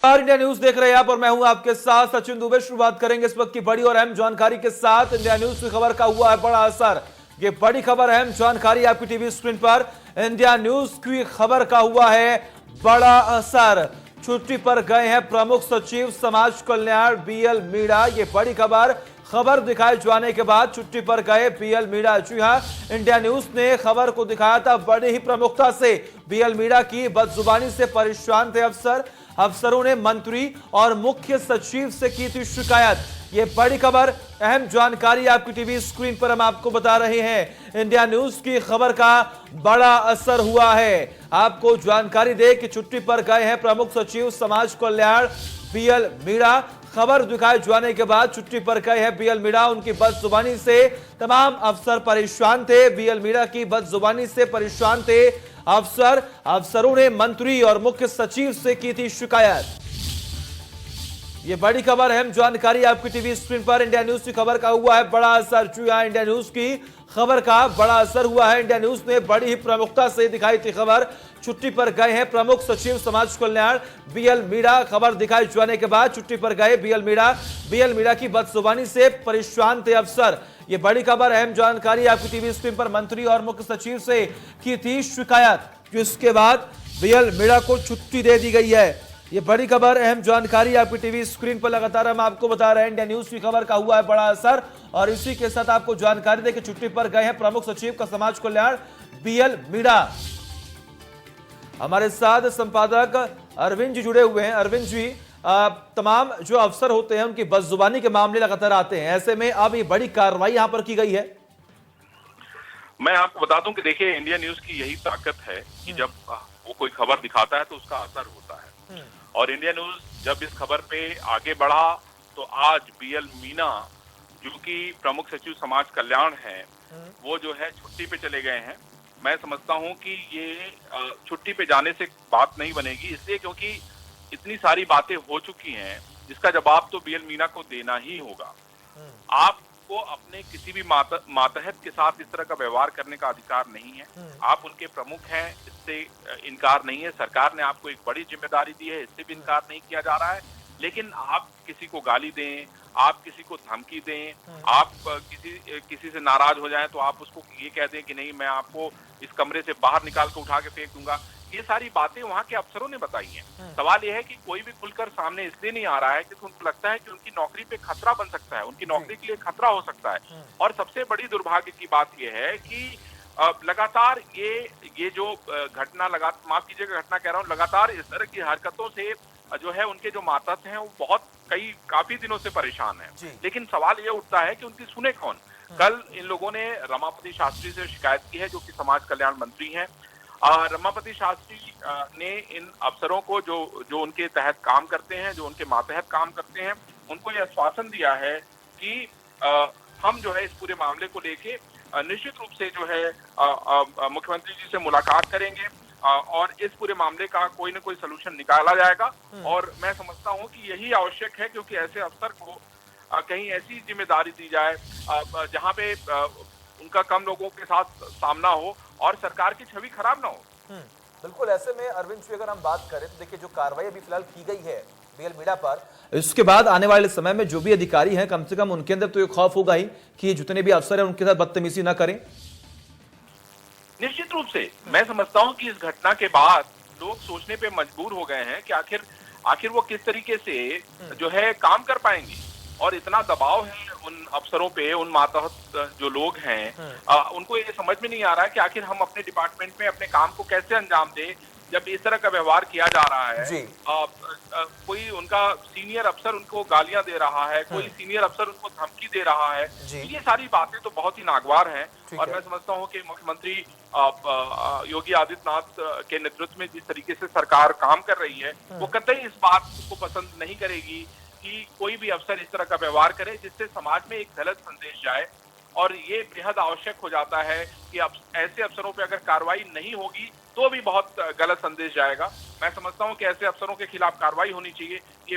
India news देख रहे हैं आप और मैं हूं आपके साथ सचिन दुबे। शुरुआत करेंगे इस वक्त की बड़ी और अहम जानकारी के साथ। इंडिया न्यूज की खबर का हुआ है बड़ा असर। ये बड़ी खबर, अहम जानकारी आपकी टीवी स्क्रीन पर। इंडिया न्यूज की खबर का हुआ है बड़ा असर। छुट्टी पर गए हैं प्रमुख सचिव समाज कल्याण बीएल मीणा। ये बड़ी खबर दिखाए जाने के बाद छुट्टी पर गए बीएल मीणा। जी हां, इंडिया न्यूज ने खबर को दिखाया था बड़ी ही प्रमुखता से। बीएल मीणा की बदजुबानी से परेशान थे अफसरों ने मंत्री और मुख्य सचिव से की थी शिकायत। ये बड़ी खबर, अहम जानकारी आपकी टीवी स्क्रीन पर हम आपको बता रहे हैं। इंडिया न्यूज की खबर का बड़ा असर हुआ है। आपको जानकारी दे कि छुट्टी पर गए हैं प्रमुख सचिव समाज कल्याण बीएल मीणा। खबर दिखाए जाने के बाद छुट्टी पर गए हैं बीएल मीणा। उनकी बदजुबानी से तमाम अफसर परेशान थे। बीएल मीणा की बदजुबानी से परेशान थे अफसरों ने मंत्री और मुख्य सचिव से की थी शिकायत। ये बड़ी खबर, अहम जानकारी आपकी टीवी स्क्रीन पर। इंडिया न्यूज की खबर का हुआ है बड़ा असर। जी हां, इंडिया न्यूज की खबर का बड़ा असर हुआ है। इंडिया न्यूज ने बड़ी ही प्रमुखता से दिखाई थी खबर। छुट्टी पर गए हैं प्रमुख सचिव समाज कल्याण बीएल मीणा। खबर दिखाई जाने के बाद छुट्टी पर गए बीएल मीणा की बदजुबानी से परेशान थे अफसर। ये बड़ी खबर, अहम जानकारी आपकी टीवी स्क्रीन पर। मंत्री और मुख्य सचिव से की थी शिकायत, जिसके बाद बीएल मीणा को छुट्टी दे दी गई है। ये बड़ी खबर, अहम जानकारी आपकी टीवी स्क्रीन पर लगातार हम आपको बता रहे हैं। इंडिया न्यूज की खबर का हुआ है बड़ा असर और इसी के साथ आपको जानकारी दे कि छुट्टी पर गए हैं प्रमुख सचिव का समाज कल्याण बीएल मीणा। हमारे साथ संपादक अरविंद जी जुड़े हुए हैं। अरविंद जी, तमाम जो अफसर होते हैं उनकी बदजुबानी के मामले लगातार आते हैं, ऐसे में अब ये बड़ी कार्रवाई यहां पर की गई है। मैं आपको बता दूं कि देखिए, इंडिया न्यूज की यही ताकत है कि जब वो कोई खबर दिखाता है तो उसका असर होता है। और इंडिया न्यूज जब इस खबर पे आगे बढ़ा तो आज बीएल मीणा, जो कि प्रमुख सचिव समाज कल्याण है, वो जो है छुट्टी पे चले गए हैं। मैं समझता हूं कि ये छुट्टी पे जाने से बात नहीं बनेगी, इसलिए क्योंकि इतनी सारी बातें हो चुकी हैं जिसका जवाब तो बीएल मीणा को देना ही होगा। आपको अपने किसी भी मातहत के साथ इस तरह का व्यवहार करने का अधिकार नहीं है। आप उनके प्रमुख हैं, इससे इनकार नहीं है। सरकार ने आपको एक बड़ी जिम्मेदारी दी है, इससे भी इनकार नहीं किया जा रहा है। लेकिन आप किसी को गाली दें, आप किसी को धमकी दें, आप किसी से नाराज हो जाएं तो आप उसको ये कह दें कि नहीं, मैं आपको इस कमरे से बाहर निकाल के उठा के फेंक दूंगा। ये सारी बातें वहां के अफसरों ने बताई हैं। सवाल यह है कि कोई भी खुलकर सामने इसलिए नहीं आ रहा है कि उनको लगता है कि उनकी नौकरी पे खतरा बन सकता है, उनकी नौकरी के लिए खतरा हो सकता है। और सबसे बड़ी दुर्भाग्य की बात यह है कि लगातार ये जो घटना, माफ कीजिएगा घटना कह रहा हूँ, लगातार इस तरह की हरकतों से जो है उनके जो मातहत हैं वो काफी दिनों से परेशान हैं। लेकिन सवाल ये उठता है कि उनकी सुने कौन। कल इन लोगों ने रमापति शास्त्री से शिकायत की है, जो कि समाज कल्याण मंत्री हैं। रमापति शास्त्री ने इन अफसरों को जो उनके तहत काम करते हैं, जो उनके मातहत काम करते हैं, उनको यह आश्वासन दिया है कि हम जो है इस पूरे मामले को लेके निश्चित रूप से जो है मुख्यमंत्री जी से मुलाकात करेंगे और इस पूरे मामले का कोई न कोई सलूशन निकाला जाएगा। और मैं समझता हूं कि यही आवश्यक है, क्योंकि ऐसे अफसर को कहीं ऐसी जिम्मेदारी दी जाए जहां पे उनका कम लोगों के साथ सामना हो और सरकार की छवि खराब ना हो। बिल्कुल, ऐसे में अरविंद जी अगर हम बात करें तो देखिए, जो कार्रवाई अभी फिलहाल की गई है बीएल मीणा पर, इसके बाद आने वाले समय में जो भी अधिकारी हैं, कम से कम उनके अंदर तो ये खौफ होगा ही कि जितने भी अफसर हैं उनके साथ बदतमीजी ना करें। निश्चित रूप से मैं समझता हूं कि इस घटना के बाद लोग सोचने पे मजबूर हो गए हैं कि आखिर वो किस तरीके से जो है काम कर पाएंगे। और इतना दबाव है उन अफसरों पे, उन मातहत जो लोग हैं, उनको ये समझ में नहीं आ रहा है कि आखिर हम अपने डिपार्टमेंट में अपने काम को कैसे अंजाम दें जब इस तरह का व्यवहार किया जा रहा है। कोई उनका सीनियर अफसर उनको गालियां दे रहा है, कोई सीनियर अफसर उनको धमकी दे रहा है। ये सारी बातें तो बहुत ही नागवार हैं। और मैं समझता हूं कि मुख्यमंत्री योगी आदित्यनाथ के नेतृत्व में जिस तरीके से सरकार काम कर रही है, वो कतई इस बात को पसंद नहीं करेगी कि कोई भी अफसर इस तरह का व्यवहार करे जिससे समाज में एक गलत संदेश जाए। और ये बेहद आवश्यक हो जाता है कि ऐसे अफसरों पे अगर कार्रवाई नहीं होगी तो भी बहुत गलत संदेश जाएगा। मैं समझता हूं कि ऐसे अफसरों के खिलाफ कार्रवाई होनी चाहिए। ये